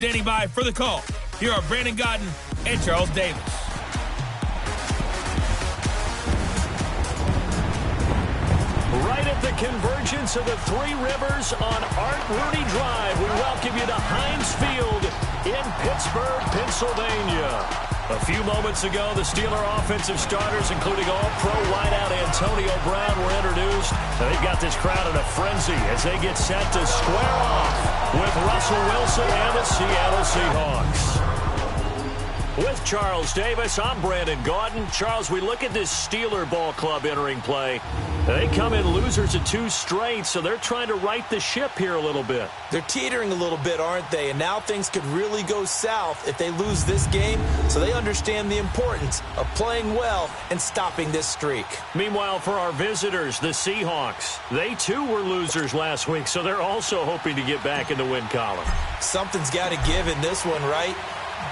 Standing by for the call. Here are Brandon Gaudin and Charles Davis. Right at the convergence of the Three Rivers on Art Rooney Drive, we welcome you to Heinz Field in Pittsburgh, Pennsylvania. A few moments ago, the Steeler offensive starters, including all-pro wideout Antonio Brown, were introduced. They've got this crowd in a frenzy as they get set to square off with Russell Wilson and the Seattle Seahawks. With Charles Davis, I'm Brandon Gaudin. Charles, we look at this Steeler ball club entering play. They come in losers of 2 straight, so they're trying to right the ship here a little bit. They're teetering a little bit, aren't they? And now things could really go south if they lose this game, so they understand the importance of playing well and stopping this streak. Meanwhile, for our visitors, the Seahawks, they too were losers last week, so they're also hoping to get back in the win column. Something's got to give in this one, right?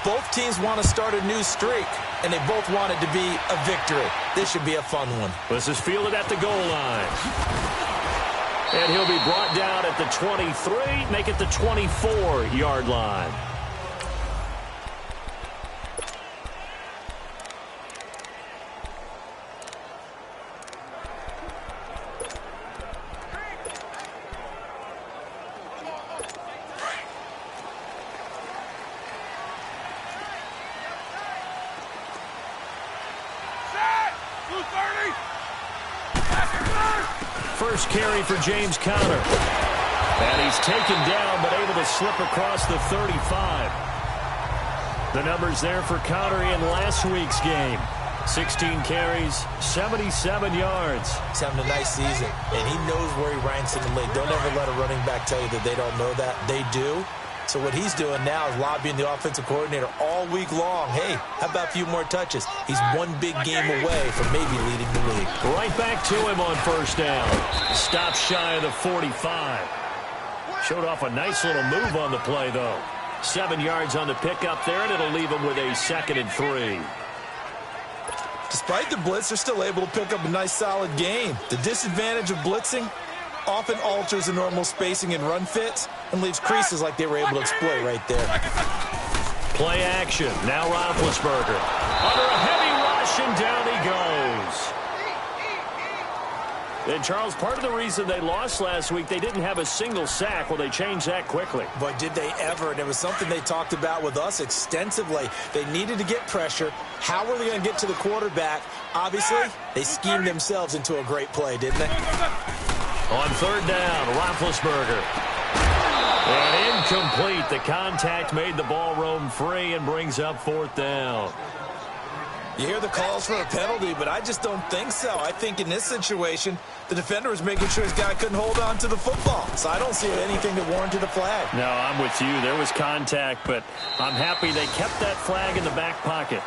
Both teams want to start a new streak, and they both want it to be a victory. This should be a fun one. This is fielded at the goal line. And he'll be brought down at the 23, make it the 24-yard line. First carry for James Conner. And he's taken down, but able to slip across the 35. The numbers there for Conner in last week's game. 16 carries, 77 yards. He's having a nice season, and he knows where he ranks in the league. Don't ever let a running back tell you that they don't know that. They do. So what he's doing now is lobbying the offensive coordinator all week long. Hey, how about a few more touches? He's one big game away from maybe leading the league. Right back to him on first down. Stops shy of the 45. Showed off a nice little move on the play, though. 7 yards on the pickup there, and it'll leave him with a 2nd and 3. Despite the blitz, they're still able to pick up a nice, solid gain. The disadvantage of blitzing often alters the normal spacing and run fits and leaves creases like they were able to exploit right there. Play action. Now Roethlisberger. Under a heavy rush, and down he goes. And, Charles, part of the reason they lost last week, they didn't have a single sack. Well, they changed that quickly. But did they ever? And it was something they talked about with us extensively. They needed to get pressure. How were they going to get to the quarterback? Obviously, they schemed themselves into a great play, didn't they? On third down, Roethlisberger. And incomplete. The contact made the ball roam free and brings up 4th down. You hear the calls for a penalty, but I just don't think so. I think in this situation, the defender was making sure his guy couldn't hold on to the football. So I don't see anything that warranted a flag. No, I'm with you. There was contact, but I'm happy they kept that flag in the back pocket.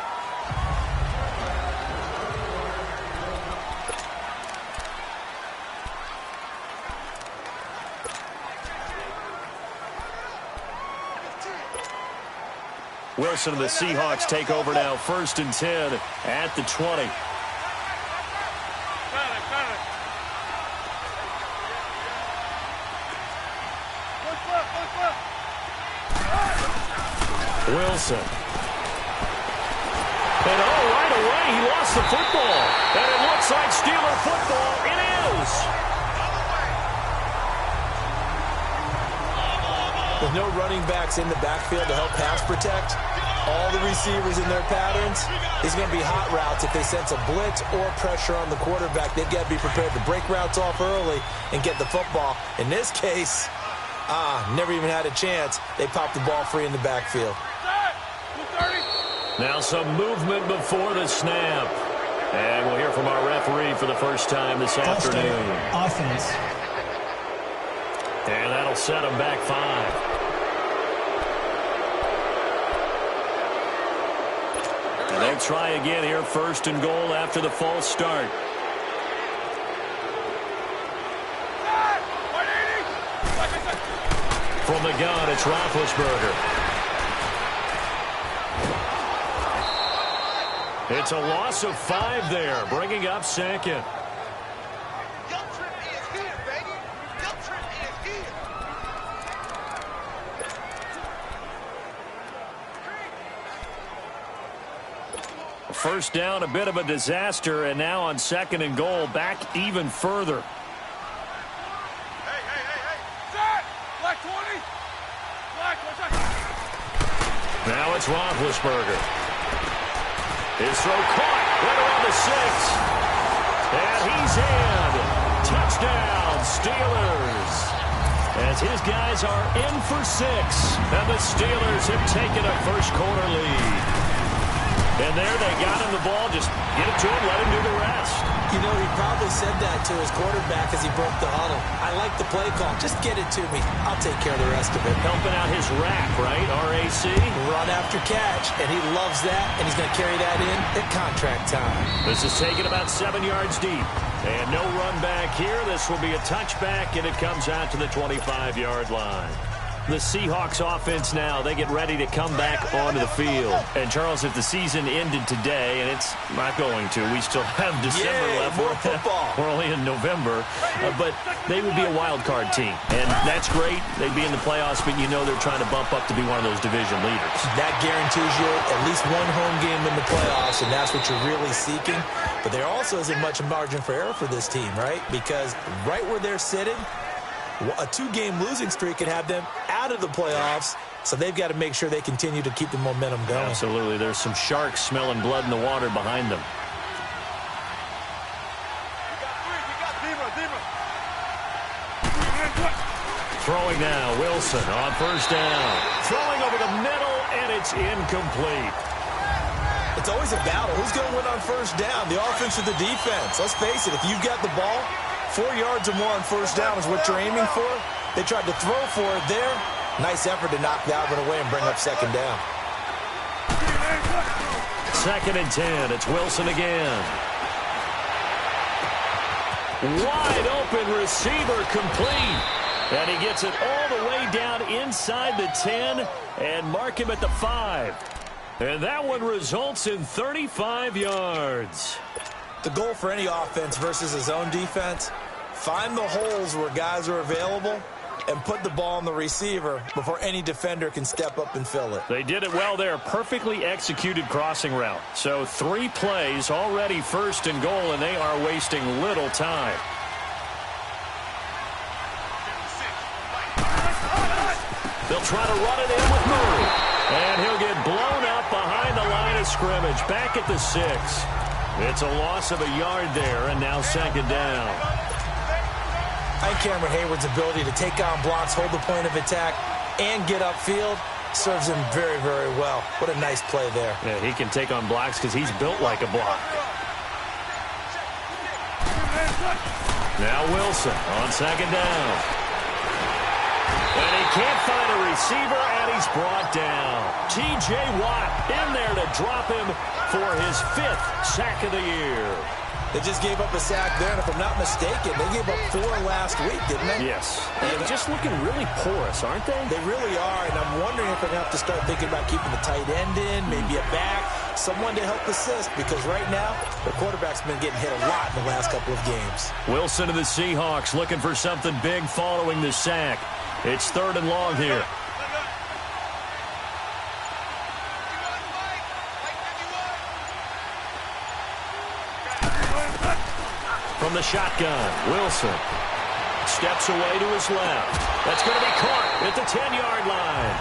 Wilson and the Seahawks take over now, 1st and 10 at the 20. Wilson. And right away, he lost the football. And it looks like Steeler football. It is. With no running backs in the backfield to help pass protect, all the receivers in their patterns, it's going to be hot routes. If they sense a blitz or pressure on the quarterback, they've got to be prepared to break routes off early and get the football. In this case, never even had a chance. They popped the ball free in the backfield. Now some movement before the snap. And we'll hear from our referee for the first time this afternoon. Offense. And that'll set them back 5. And they'll try again here, 1st and goal after the false start. From the gun, it's Roethlisberger. It's a loss of 5 there, bringing up 2nd. first down, a bit of a disaster, and now on 2nd and goal, back even further. Now it's Roethlisberger. His throw caught right around the 6. And he's in. Touchdown, Steelers. As his guys are in for 6. And the Steelers have taken a first-quarter lead. And there they got him the ball. Just get it to him, let him do the rest. You know, he probably said that to his quarterback as he broke the huddle. I like the play call. Just get it to me. I'll take care of the rest of it. Helping out his rack, right? RAC. Run after catch, and he loves that, and he's going to carry that in at contract time. This is taken about 7 yards deep. And no run back here. This will be a touchback, and it comes out to the 25-yard line. The Seahawks offense now, they get ready to come back onto the field. And, Charles, if the season ended today, and it's not going to, we still have December left. More football. We're only in November. But they would be a wild card team. And that's great. They'd be in the playoffs, but you know they're trying to bump up to be one of those division leaders. That guarantees you at least one home game in the playoffs, and that's what you're really seeking. But there also isn't much margin for error for this team, right? Because right where they're sitting, a 2-game losing streak could have them out of the playoffs, so they've got to make sure they continue to keep the momentum going. Absolutely. There's some sharks smelling blood in the water behind them. Throwing now, Wilson on first down. Throwing over the middle, and it's incomplete. It's always a battle. Who's going to win on first down, the offense or the defense? Let's face it, if you've got the ball, 4 yards or more on first down is what you're aiming for. They tried to throw for it there. Nice effort to knock that one away and bring up second down. 2nd and 10. It's Wilson again. Wide open receiver complete. And he gets it all the way down inside the 10 and mark him at the 5. And that one results in 35 yards. The goal for any offense versus his own defense, find the holes where guys are available and put the ball on the receiver before any defender can step up and fill it. They did it well there. Perfectly executed crossing route. So 3 plays already 1st and goal, and they are wasting little time. They'll try to run it in with Murray. And he'll get blown up behind the line of scrimmage. Back at the 6. It's a loss of a yard there, and now 2nd down. I think Cameron Hayward's ability to take on blocks, hold the point of attack, and get upfield serves him very, very well. What a nice play there. Yeah, he can take on blocks because he's built like a block. Now Wilson on 2nd down. And he can't find a receiver, and he's brought down. T.J. Watt in there to drop him for his 5th sack of the year. They just gave up a sack there, and if I'm not mistaken, they gave up 4 last week, didn't they? Yes. They're just looking really porous, aren't they? They really are, and I'm wondering if they're going to have to start thinking about keeping the tight end in, maybe a back, someone to help assist, because right now, their quarterback's been getting hit a lot in the last couple of games. Wilson of the Seahawks looking for something big following the sack. It's 3rd and long here. From the shotgun, Wilson steps away to his left. That's going to be caught at the 10-yard line.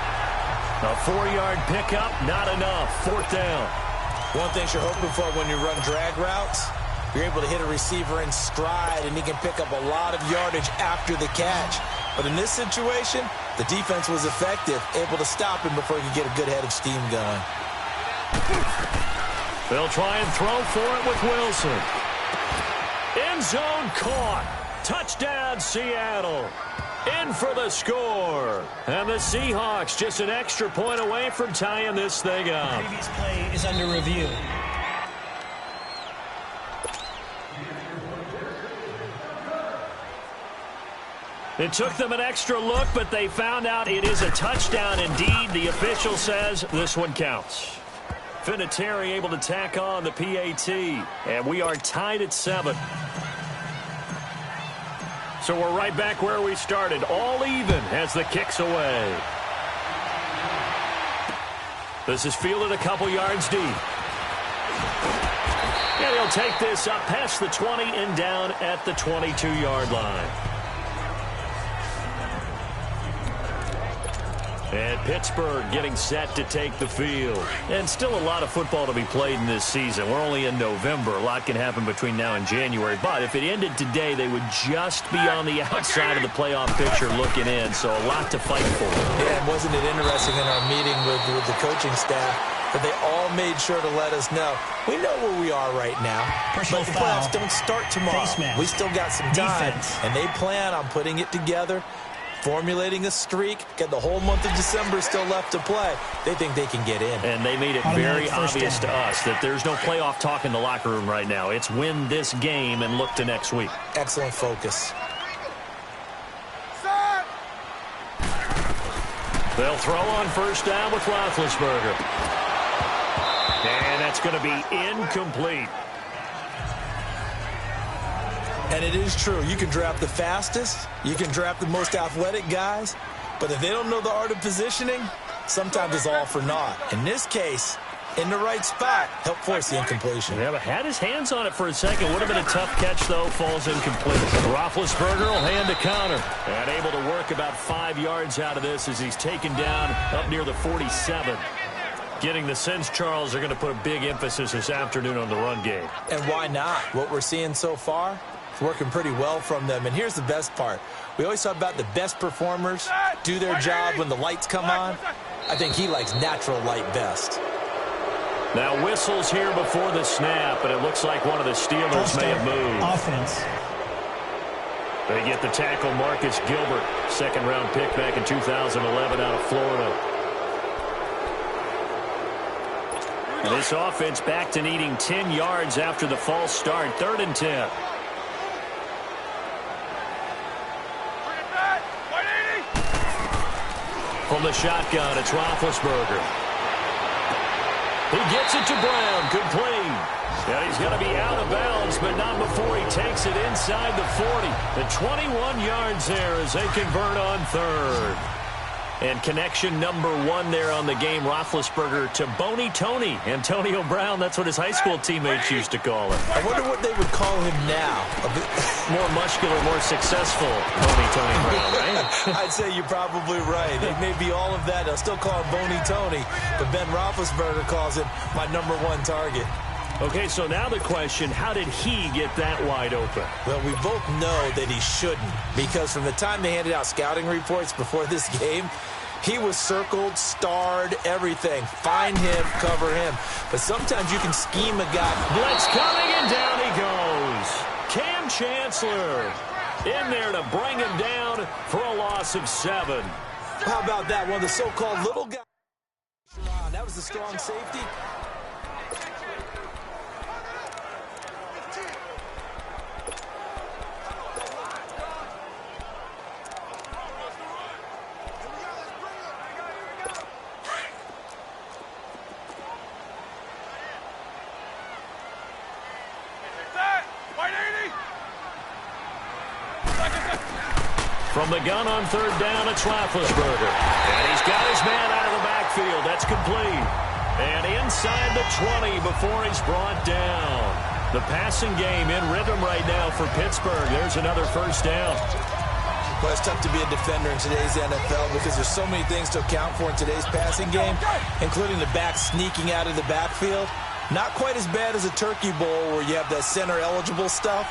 A 4-yard pickup, not enough. 4th down. One thing you're hoping for when you run drag routes, you're able to hit a receiver in stride, and he can pick up a lot of yardage after the catch. But in this situation, the defense was effective, able to stop him before he could get a good head of steam going. They'll try and throw for it with Wilson. End zone caught. Touchdown, Seattle. In for the score. And the Seahawks just an extra point away from tying this thing up. The previous play is under review. It took them an extra look, but they found out it is a touchdown indeed. The official says this one counts. Vinatieri able to tack on the PAT, and we are tied at 7. So we're right back where we started, all even as the kick's away. This is fielded a couple yards deep. And he'll take this up past the 20 and down at the 22-yard line. And Pittsburgh getting set to take the field. And still a lot of football to be played in this season. We're only in November. A lot can happen between now and January. But if it ended today, they would just be on the outside of the playoff picture looking in. So a lot to fight for. Yeah, and wasn't it interesting in our meeting with the coaching staff that they all made sure to let us know, we know where we are right now, Personal but the foul. playoffs don't start tomorrow. We still got some time, and they plan on putting it together, formulating a streak, got the whole month of December still left to play. They think they can get in. And they made it very obvious to us that there's no playoff talk in the locker room right now. It's win this game and look to next week. Excellent focus. They'll throw on first down with Roethlisberger. And that's going to be incomplete. And it is true. You can draft the fastest. You can draft the most athletic guys. But if they don't know the art of positioning, sometimes it's all for naught. In this case, in the right spot, help force the incompletion. Yeah, but had his hands on it for a second. Would have been a tough catch, though. Falls incomplete. Roethlisberger will hand a counter. And able to work about 5 yards out of this as he's taken down up near the 47. Getting the sense, Charles, they're going to put a big emphasis this afternoon on the run game. And why not? What we're seeing so far, it's working pretty well from them. And here's the best part. We always talk about the best performers do their job when the lights come on. I think he likes natural light best. Now whistles here before the snap, and it looks like one of the Steelers may have moved. Offense. They get the tackle, Marcus Gilbert, second-round pick back in 2011 out of Florida. And this offense back to needing 10 yards after the false start. 3rd and 10. From the shotgun, it's Roethlisberger. He gets it to Brown, complete. And he's going to be out of bounds, but not before he takes it inside the 40. The 21 yards there as they convert on 3rd. And connection number 1 there on the game, Roethlisberger to Boney Tony. Antonio Brown, that's what his high school teammates used to call him. I wonder what they would call him now. More muscular, more successful Boney Tony Brown, right? I'd say you're probably right. It may be all of that. They'll still call him Boney Tony, but Ben Roethlisberger calls him my number 1 target. Okay, so now the question, how did he get that wide open? Well, we both know that he shouldn't, because from the time they handed out scouting reports before this game, he was circled, starred, everything. Find him, cover him. But sometimes you can scheme a guy. Blitz coming, and down he goes. Cam Chancellor in there to bring him down for a loss of 7. How about that? One of the so-called little guys. That was the strong safety. From the gun on 3rd down, it's Roethlisberger. And he's got his man out of the backfield. That's complete. And inside the 20 before he's brought down. The passing game in rhythm right now for Pittsburgh. There's another first down. Well, it's tough to be a defender in today's NFL because there's so many things to account for in today's passing game, including the back sneaking out of the backfield. Not quite as bad as a turkey bowl where you have that center-eligible stuff,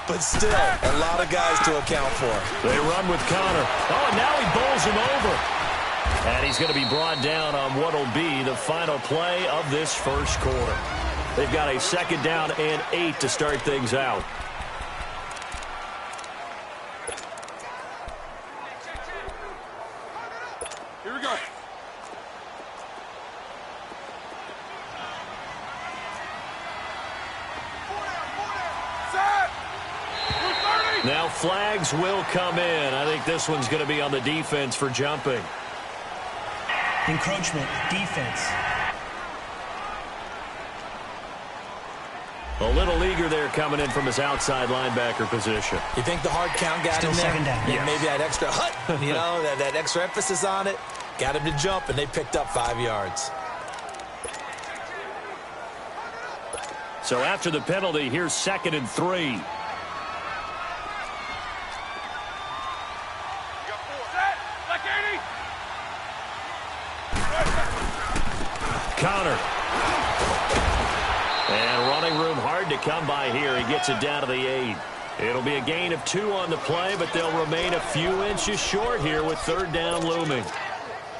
but still a lot of guys to account for. They run with Connor. Oh, and now he bowls him over. And he's going to be brought down on what will be the final play of this first quarter. They've got a 2nd down and 8 to start things out. Here we go. Now flags will come in. I think this one's going to be on the defense for jumping. Encroachment, defense. A little eager there coming in from his outside linebacker position. You think the hard count got Still him there? 2nd down. Yeah, maybe that extra that extra emphasis on it. Got him to jump, and they picked up 5 yards. So after the penalty, here's 2nd and 3. Connor. And running room hard to come by here. He gets it down to the 8. It'll be a gain of 2 on the play, but they'll remain a few inches short here with 3rd down looming.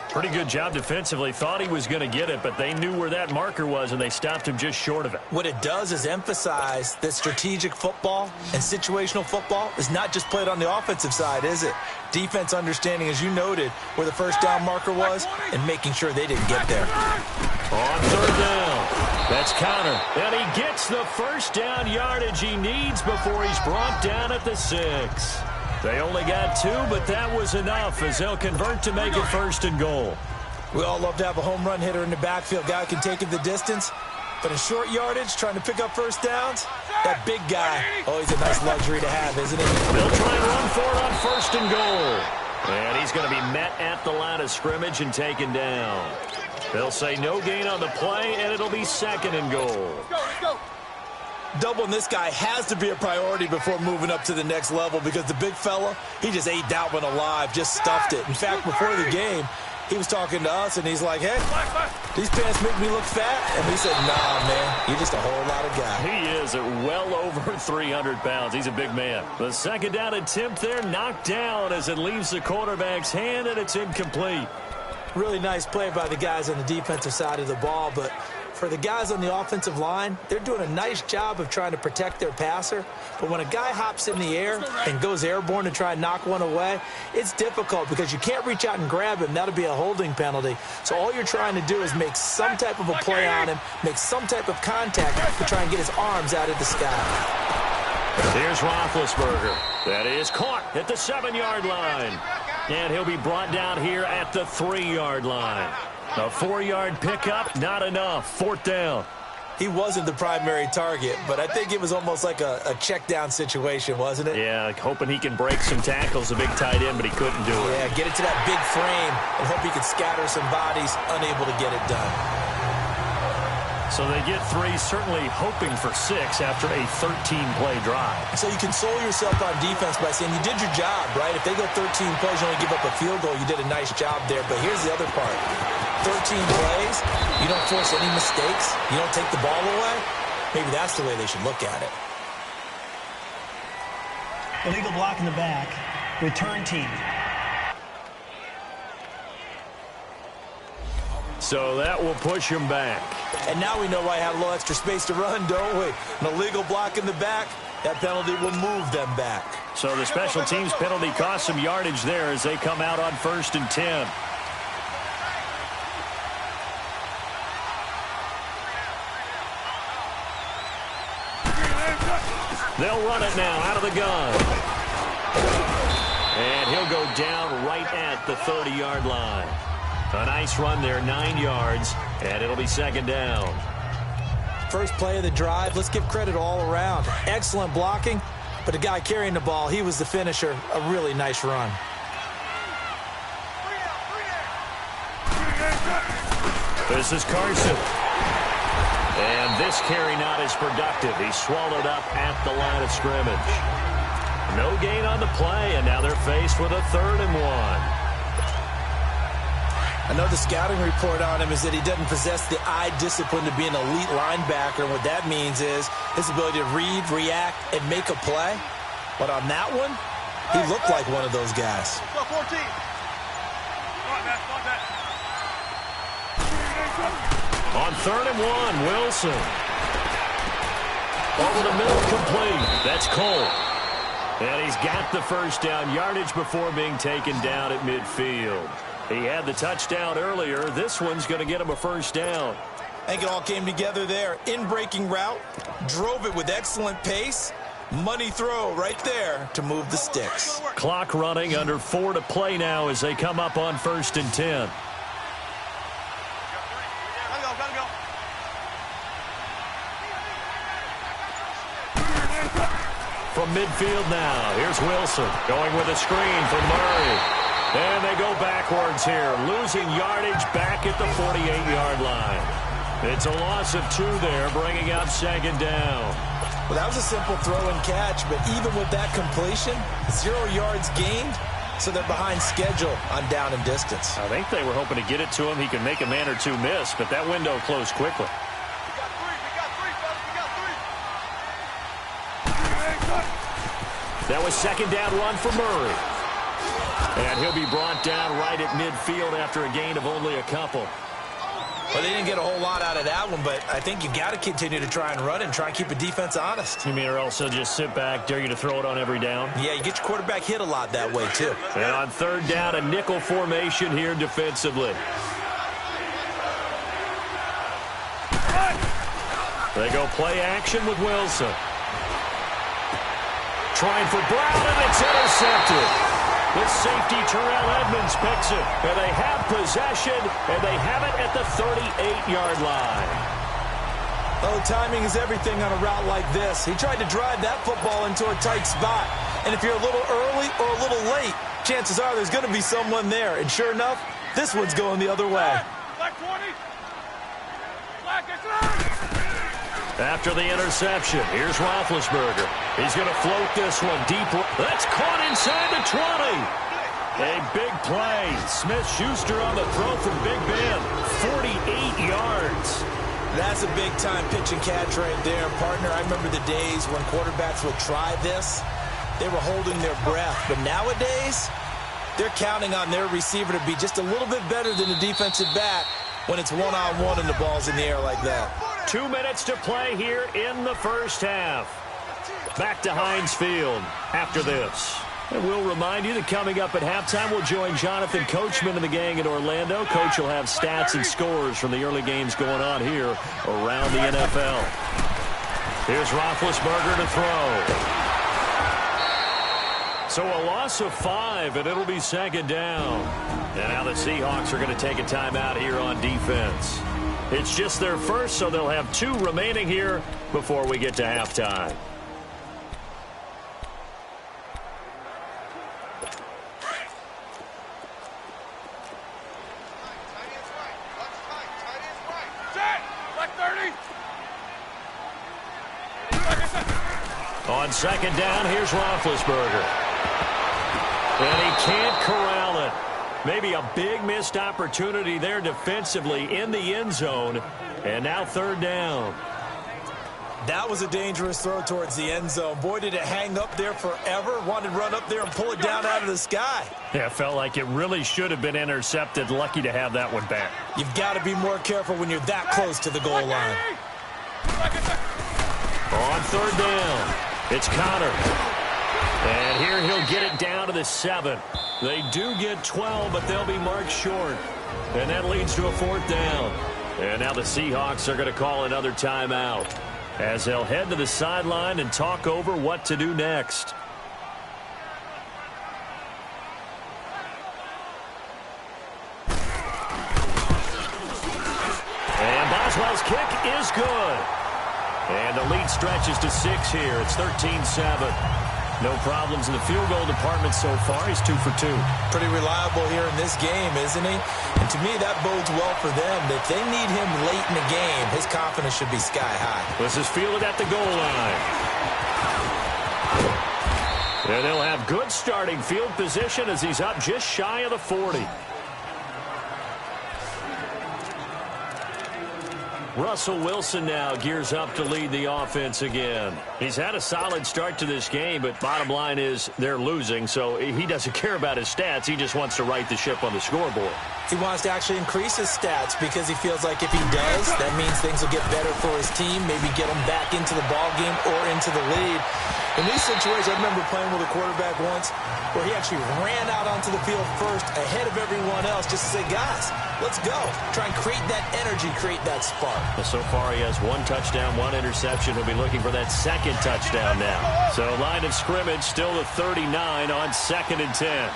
Pretty good job defensively. Thought he was going to get it, but they knew where that marker was, and they stopped him just short of it. What it does is emphasize that strategic football and situational football is not just played on the offensive side, is it? Defense understanding, as you noted, where the 1st down marker was and making sure they didn't get there. On 3rd down, that's Connor. And he gets the 1st down yardage he needs before he's brought down at the 6. They only got 2, but that was enough as they'll convert to make it 1st and goal. We all love to have a home run hitter in the backfield. Guy can take it the distance. But in short yardage, trying to pick up 1st downs, that big guy, always a nice luxury to have, isn't it? They'll try and run for it on 1st and goal. And he's going to be met at the line of scrimmage and taken down. They'll say no gain on the play, and it'll be 2nd and goal. Let's go. Doubling this guy has to be a priority before moving up to the next level because the big fella, he just ate that one alive, just stuffed it. In fact, before the game, he was talking to us, and he's like, hey, these pants make me look fat. And we said, nah, man, you're just a whole lot of guy. He is at well over 300 pounds. He's a big man. The 2nd down attempt there knocked down as it leaves the quarterback's hand, and it's incomplete. Really nice play by the guys on the defensive side of the ball, but for the guys on the offensive line, they're doing a nice job of trying to protect their passer. But when a guy hops in the air and goes airborne to try and knock one away, it's difficult because you can't reach out and grab him. That'll be a holding penalty. So all you're trying to do is make some type of a play on him, make some type of contact to try and get his arms out of the sky. Here's Roethlisberger. That is caught at the 7-yard line. And he'll be brought down here at the 3-yard line. A 4-yard pickup, not enough. 4th down. He wasn't the primary target, but I think it was almost like a check down situation, wasn't it? Yeah, hoping he can break some tackles, a big tight end, but he couldn't do it. Yeah, get it to that big frame and hope he could scatter some bodies, unable to get it done. So they get 3, certainly hoping for 6 after a 13-play drive. So you console yourself on defense by saying you did your job, right? If they go 13 plays, you only give up a field goal, you did a nice job there. But here's the other part. 13 plays, you don't force any mistakes, you don't take the ball away. Maybe that's the way they should look at it. Illegal block in the back. Return team. So that will push him back. And now we know why I had a little extra space to run, don't we? An illegal block in the back, that penalty will move them back. So the special teams penalty cost some yardage there as they come out on 1st and 10. They'll run it now out of the gun. And he'll go down right at the 30-yard line. A nice run there, 9 yards, and it'll be 2nd down. First play of the drive, let's give credit all around. Excellent blocking, but the guy carrying the ball, he was the finisher. A really nice run. This is Carson. And this carry not as productive. He's swallowed up at the line of scrimmage. No gain on the play, and now they're faced with a 3rd and 1. I know the scouting report on him is that he doesn't possess the eye discipline to be an elite linebacker. And what that means is his ability to read, react, and make a play. But on that one, he looked like one of those guys. On 3rd and 1, Wilson. Over the middle, complete. That's Cole. And he's got the 1st down yardage before being taken down at midfield. He had the touchdown earlier. This one's going to get him a 1st down. I think it all came together there. In-breaking route, drove it with excellent pace. Money throw right there to move the sticks. Clock running, under 4 to play now as they come up on 1st and 10. From midfield now, here's Wilson going with a screen for Murray. And they go backwards here, losing yardage back at the 48-yard line. It's a loss of 2 there, bringing up second down. Well, that was a simple throw and catch, but even with that completion, 0 yards gained, so they're behind schedule on down and distance. I think they were hoping to get it to him. He could make a man or 2 miss, but that window closed quickly. That was second down run for Murray. And he'll be brought down right at midfield after a gain of only a couple. Well, they didn't get a whole lot out of that one, but I think you got to continue to try and run and try and keep a defense honest. You mean or else they'll just sit back, dare you to throw it on every down? Yeah, you get your quarterback hit a lot that way, too. And on third down, a nickel formation here defensively. They go play action with Wilson. Trying for Brown, and it's intercepted. The safety, Terrell Edmonds, picks it. And they have possession, and they have it at the 38-yard line. Oh, timing is everything on a route like this. He tried to drive that football into a tight spot. And if you're a little early or a little late, chances are there's going to be someone there. And sure enough, this one's going the other way. After the interception, here's Roethlisberger. He's going to float this one deep. That's caught inside the 20. A big play. Smith-Schuster on the throw from Big Ben. 48 yards. That's a big-time pitch and catch right there, partner. I remember the days when quarterbacks would try this. They were holding their breath. But nowadays, they're counting on their receiver to be just a little bit better than the defensive back when it's one-on-one and the ball's in the air like that. 2 minutes to play here in the first half. Back to Heinz Field after this. And we'll remind you that coming up at halftime, we'll join Jonathan Coachman and the gang in Orlando. Coach will have stats and scores from the early games going on here around the NFL. Here's Roethlisberger to throw. So a loss of 5, and it'll be second down. And now the Seahawks are going to take a timeout here on defense. It's just their first, so they'll have 2 remaining here before we get to halftime. On second down, here's Roethlisberger. And he can't corral it. Maybe a big missed opportunity there defensively in the end zone. And now third down. That was a dangerous throw towards the end zone. Boy, did it hang up there forever. Wanted to run up there and pull it down out of the sky. Yeah, it felt like it really should have been intercepted. Lucky to have that one back. You've got to be more careful when you're that close to the goal line. On third down, it's Connor. And here he'll get it down to the 7. They do get 12, but they'll be marked short. And that leads to a fourth down. And now the Seahawks are going to call another timeout as they'll head to the sideline and talk over what to do next. And Boswell's kick is good. And the lead stretches to 6 here. It's 13-7. No problems in the field goal department so far. He's 2 for 2. Pretty reliable here in this game, isn't he? And to me, that bodes well for them. If they need him late in the game, his confidence should be sky high. This is fielded at the goal line. And they'll have good starting field position as he's up just shy of the 40. Russell Wilson now gears up to lead the offense again. He's had a solid start to this game, but bottom line is they're losing, so he doesn't care about his stats. He just wants to right the ship on the scoreboard. He wants to actually increase his stats because he feels like if he does, that means things will get better for his team, maybe get him back into the ball game or into the lead. In these situations, I remember playing with a quarterback once where he actually ran out onto the field first ahead of everyone else just to say, guys, let's go. Try and create that energy, create that spark. Well, so far he has 1 touchdown, 1 interception. He'll be looking for that second touchdown now. So line of scrimmage still the 39 on 2nd and 10.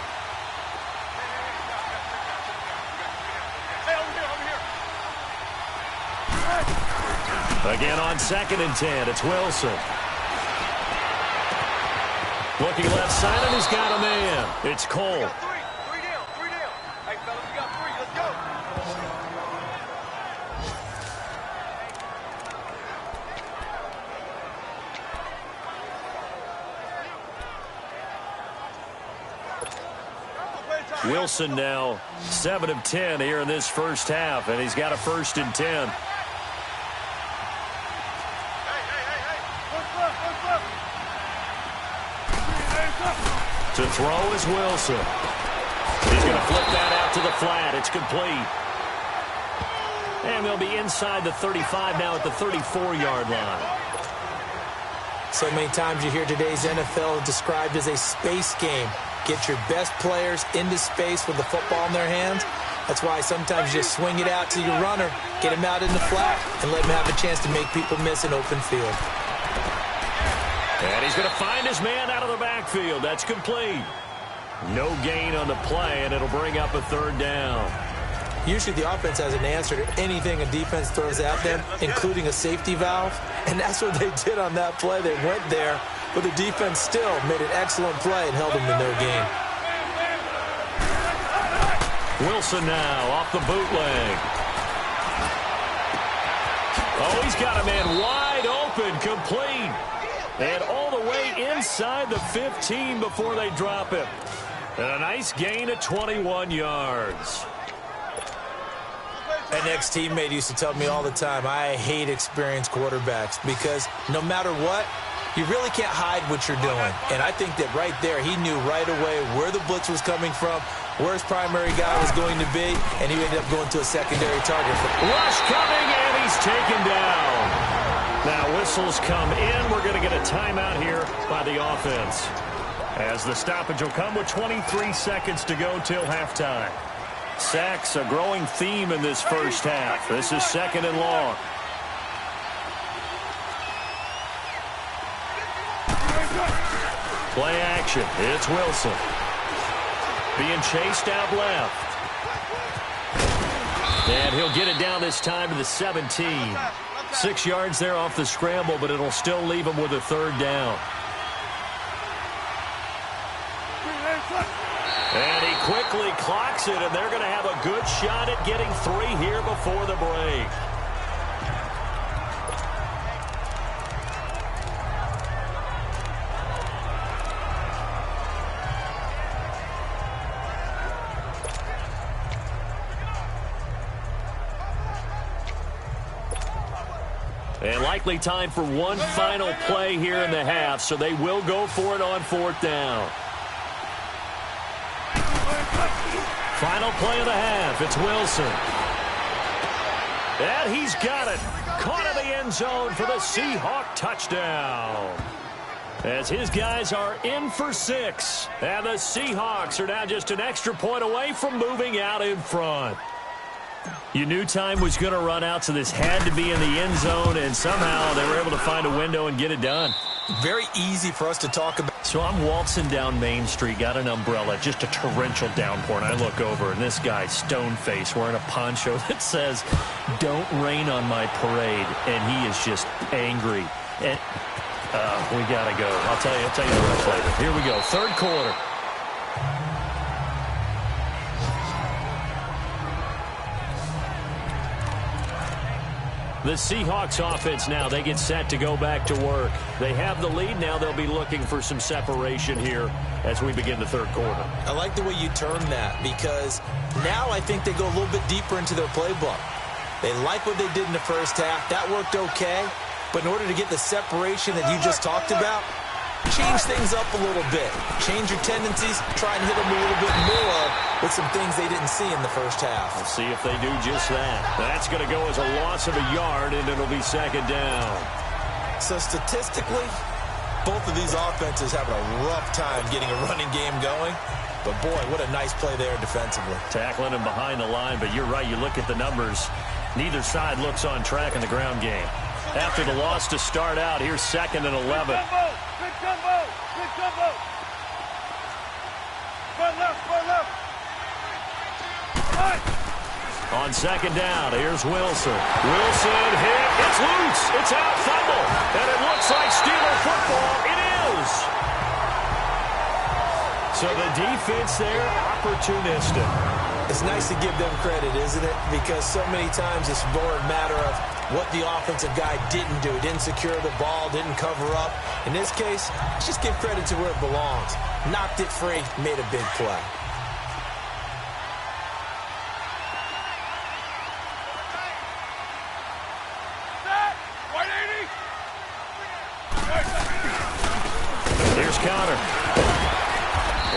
Again on 2nd and 10, it's Wilson. Looking left side, and he's got a man. It's Cole. Three down. Hey, fellas, we got 3. Let's go. Wilson now 7 of 10 here in this first half, and he's got a 1st and 10. To throw is Wilson. He's going to flip that out to the flat. It's complete. And they'll be inside the 35 now at the 34-yard line. So many times you hear today's NFL described as a space game. Get your best players into space with the football in their hands. That's why sometimes you just swing it out to your runner, get him out in the flat, and let him have a chance to make people miss an open field. And he's going to find his man out of the backfield. That's complete. No gain on the play, and it'll bring up a 3rd down. Usually the offense has an answer to anything a defense throws at them, including a safety valve. And that's what they did on that play. They went there, but the defense still made an excellent play and held them to no gain. Wilson now off the bootleg. Oh, he's got a man wide open, complete. And all the way inside the 15 before they drop it. And a nice gain of 21 yards. An ex-teammate used to tell me all the time, I hate experienced quarterbacks because no matter what, you really can't hide what you're doing. And I think that right there, he knew right away where the blitz was coming from, where his primary guy was going to be, and he ended up going to a secondary target. Rush coming, and he's taken down. Now whistles come in. We're going to get a timeout here by the offense, as the stoppage will come with 23 seconds to go till halftime. Sacks, a growing theme in this first half. This is 2nd and long. Play action. It's Wilson. Being chased out left. And he'll get it down this time to the 17. 6 yards there off the scramble, but it'll still leave him with a 3rd down. And he quickly clocks it, and they're going to have a good shot at getting 3 here before the break. And likely time for one final play here in the half, so they will go for it on 4th down. Final play of the half. It's Wilson. And he's got it. Caught in the end zone for the Seahawk touchdown. As his guys are in for 6. And the Seahawks are now just an extra point away from moving out in front. You knew time was going to run out, so this had to be in the end zone, and somehow they were able to find a window and get it done. Very easy for us to talk about. So I'm waltzing down Main Street, got an umbrella, just a torrential downpour, and I look over, and this guy, stone-faced, wearing a poncho that says, "Don't rain on my parade," and he is just angry. And we got to go. I'll tell you the rest later. Here we go, 3rd quarter. The Seahawks offense now, they get set to go back to work. They have the lead now. They'll be looking for some separation here as we begin the 3rd quarter. I like the way you term that because now I think they go a little bit deeper into their playbook. They like what they did in the first half. That worked okay. But in order to get the separation that you just talked about, change things up a little bit. Change your tendencies. Try and hit them a little bit more with some things they didn't see in the first half. We'll see if they do just that. That's going to go as a loss of a yard, and it'll be 2nd down. So statistically, both of these offenses having a rough time getting a running game going. But, boy, what a nice play there defensively. Tackling him behind the line, but you're right. You look at the numbers. Neither side looks on track in the ground game. After the loss to start out, here's 2nd and 11. Big jumbo! Big jumbo! Front left! Right. On 2nd down, here's Wilson. Wilson hit. It's loose. It's out, fumble. And it looks like Steeler football. It is. So the defense there, opportunistic. It's nice to give them credit, isn't it? Because so many times it's more a matter of what the offensive guy didn't do. Didn't secure the ball, didn't cover up. In this case, just give credit to where it belongs. Knocked it free, made a big play. counter.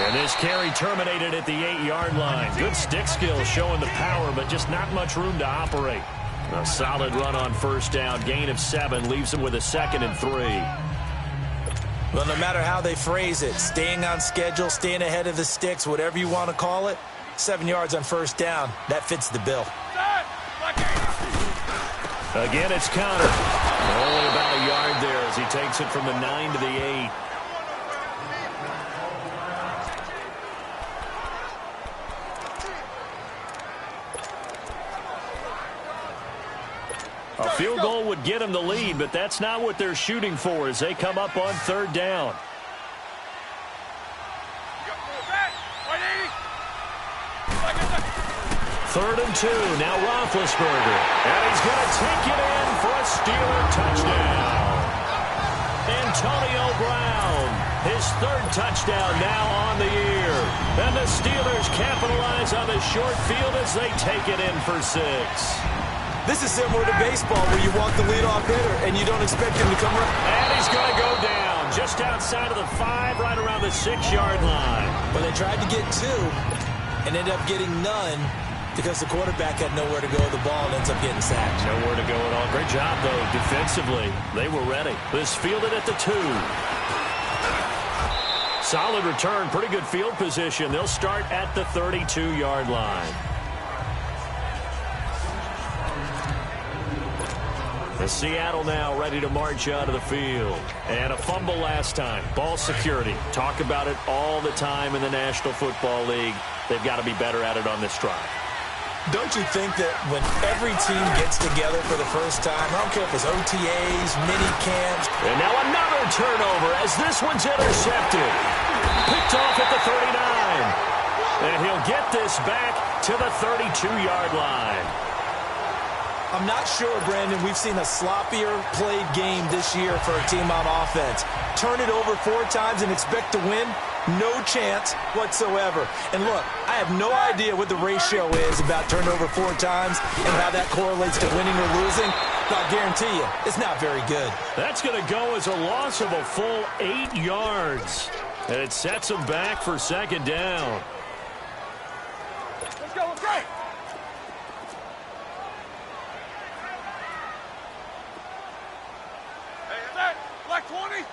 And this carry terminated at the 8-yard line. Good stick skills showing the power, but just not much room to operate. A solid run on first down. Gain of 7 leaves him with a 2nd and 3. Well, no matter how they phrase it, staying on schedule, staying ahead of the sticks, whatever you want to call it, 7 yards on first down, that fits the bill. Again, it's counter. Only about a yard there as he takes it from the 9 to the 8. A field goal would get him the lead, but that's not what they're shooting for as they come up on 3rd down. Third and 2. Now Roethlisberger. And he's going to take it in for a Steeler touchdown. Antonio Brown. His 3rd touchdown now on the year. And the Steelers capitalize on the short field as they take it in for 6. This is similar to baseball where you walk the leadoff hitter and you don't expect him to come up. And he's going to go down just outside of the 5, right around the 6-yard line. But they tried to get 2 and ended up getting none because the quarterback had nowhere to go with the ball and ends up getting sacked. Nowhere to go at all. Great job, though, defensively. They were ready. This fielded at the 2. Solid return, pretty good field position. They'll start at the 32-yard line. The Seattle now ready to march out of the field. And a fumble last time. Ball security. Talk about it all the time in the National Football League. They've got to be better at it on this drive. Don't you think that when every team gets together for the first time, I don't care if it's OTAs, mini camps. And now another turnover as this one's intercepted. Picked off at the 39. And he'll get this back to the 32-yard line. I'm not sure, Brandon, we've seen a sloppier played game this year for a team on offense. Turn it over 4 times and expect to win? No chance whatsoever. And look, I have no idea what the ratio is about turnover 4 times and how that correlates to winning or losing. But I guarantee you, it's not very good. That's going to go as a loss of a full 8 yards. And it sets them back for 2nd down. Let's go, let's go. Black 20.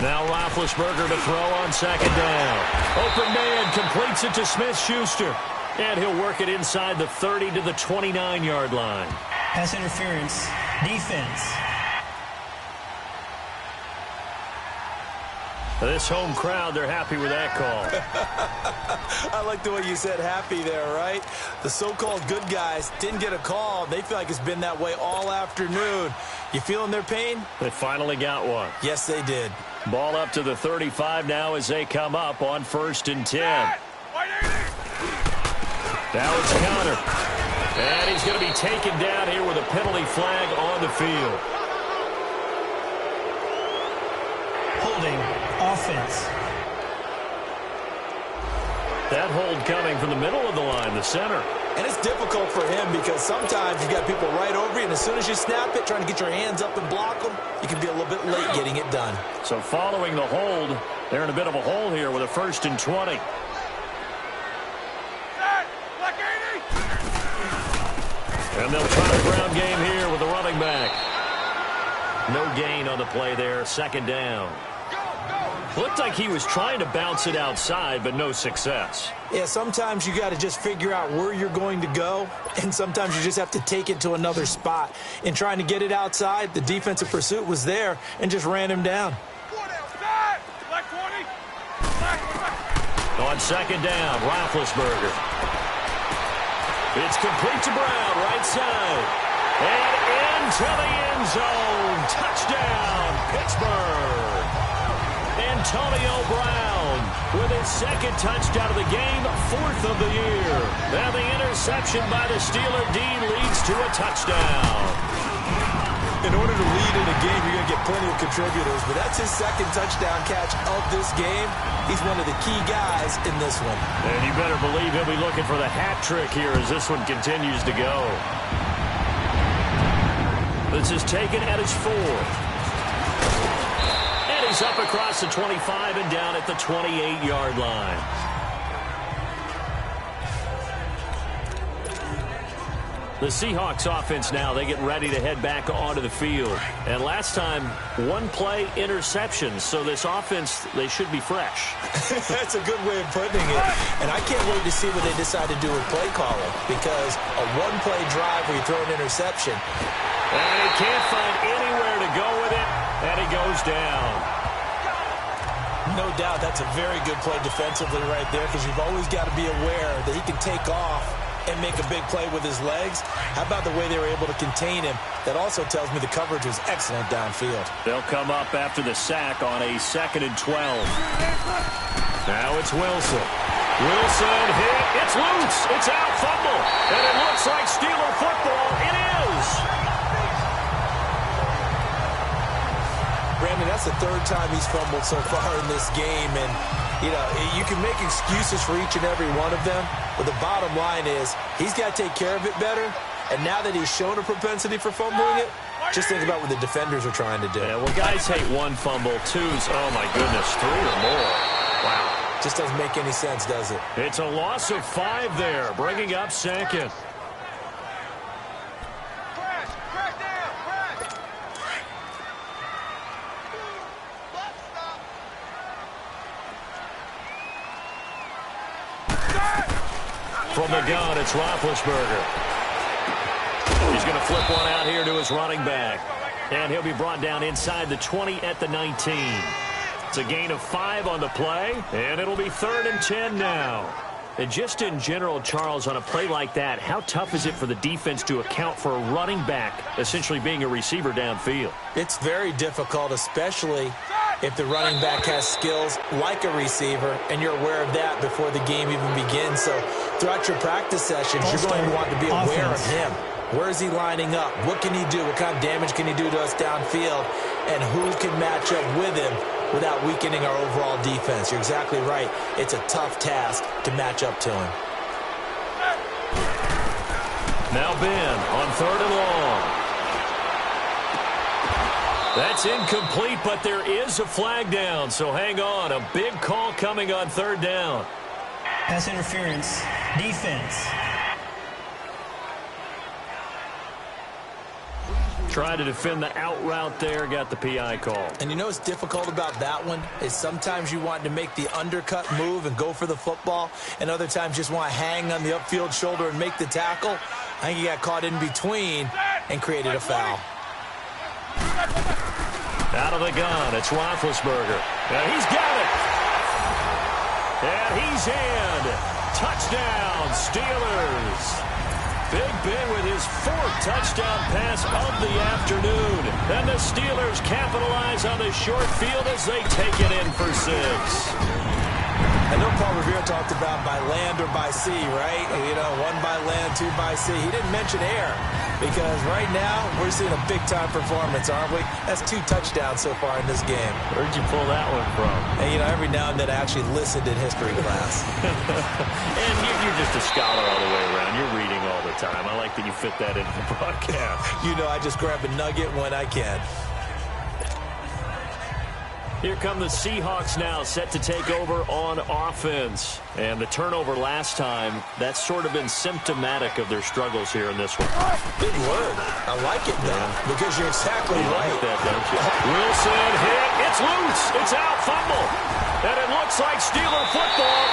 Now Roethlisberger to throw on 2nd down. Open man completes it to Smith-Schuster. And he'll work it inside the 30 to the 29-yard line. Pass interference. Defense. This home crowd, they're happy with that call. I like the way you said happy there, right? The so-called good guys didn't get a call. They feel like it's been that way all afternoon. You feeling their pain? They finally got one. Yes, they did. Ball up to the 35 now as they come up on 1st and 10. Now it's counter. And he's going to be taken down here with a penalty flag on the field. Holding. Offense. That hold coming from the middle of the line, the center. And it's difficult for him because sometimes you've got people right over you, and as soon as you snap it, trying to get your hands up and block them, you can be a little bit late getting it done. So following the hold, they're in a bit of a hole here with a 1st and 20. And they'll try the ground game here with the running back. No gain on the play there, 2nd down. Looked like he was trying to bounce it outside, but no success. Yeah, sometimes you got to just figure out where you're going to go, and sometimes you just have to take it to another spot. In trying to get it outside, the defensive pursuit was there and just ran him down. On 2nd down, Roethlisberger. It's complete to Brown, right side. And into the end zone. Touchdown, Pittsburgh. Antonio Brown with his 2nd touchdown of the game, 4th of the year. And the interception by the Steeler D leads to a touchdown. In order to lead in a game, you're going to get plenty of contributors, but that's his 2nd touchdown catch of this game. He's one of the key guys in this one. And you better believe he'll be looking for the hat trick here as this one continues to go. This is taken at his 4. And He's up across the 25 and down at the 28-yard line. The Seahawks offense now, they get ready to head back onto the field. And last time, one-play interception. So this offense, they should be fresh. That's a good way of putting it. And I can't wait to see what they decide to do with play calling. Because a one-play drive where you throw an interception. And he can't find anywhere to go with it. And he goes down. No doubt that's a very good play defensively right there. Because you've always got to be aware that he can take off and make a big play with his legs. How about the way they were able to contain him? That also tells me the coverage was excellent downfield. They'll come up after the sack on a 2nd and 12. Now it's Wilson. Wilson hit. It's loose. It's out. Fumble. And it looks like Steeler football. It is. Brandon, that's the 3rd time he's fumbled so far in this game. And, you know, you can make excuses for each and every one of them. But the bottom line is he's got to take care of it better. And now that he's shown a propensity for fumbling it, just think about what the defenders are trying to do. Yeah, well, guys hate 1 fumble, 2's, oh, my goodness, 3 or more. Wow. Just doesn't make any sense, does it? It's a loss of 5 there, bringing up 2nd. From the gun, it's Roethlisberger. He's going to flip one out here to his running back. And he'll be brought down inside the 20 at the 19. It's a gain of 5 on the play, and it'll be 3rd and 10 now. And just in general, Charles, on a play like that, how tough is it for the defense to account for a running back essentially being a receiver downfield? It's very difficult, especially if the running back has skills like a receiver, and you're aware of that before the game even begins. So throughout your practice sessions, you're going to want to be aware of him. Where is he lining up? What can he do? What kind of damage can he do to us downfield? And who can match up with him without weakening our overall defense? You're exactly right. It's a tough task to match up to him. Now Ben on 3rd and long. That's incomplete, but there is a flag down, so hang on. A big call coming on 3rd down. Pass interference. Defense. Tried to defend the out route there, got the PI call. And you know what's difficult about that one is sometimes you want to make the undercut move and go for the football, and other times just want to hang on the upfield shoulder and make the tackle. I think he got caught in between and created a foul. Out of the gun, it's Roethlisberger. And he's got it. And he's in. Touchdown, Steelers. Big Ben with his 4th touchdown pass of the afternoon. And the Steelers capitalize on the short field as they take it in for 6. I know Paul Revere talked about by land or by sea, right? You know, 1 by land, 2 by sea. He didn't mention air because right now we're seeing a big-time performance, aren't we? That's 2 touchdowns so far in this game. Where'd you pull that one from? And, you know, every now and then I actually listened in history class. And you're just a scholar all the way around. You're reading all the time. I like that you fit that into the broadcast. You know, I just grab a nugget when I can. Here come the Seahawks now, set to take over on offense. And the turnover last time, that's sort of been symptomatic of their struggles here in this one. Big word. I like it, though, because you're exactly right. Like that, don't you? Wilson hit. It's loose. It's out. Fumble. And it looks like Steeler football.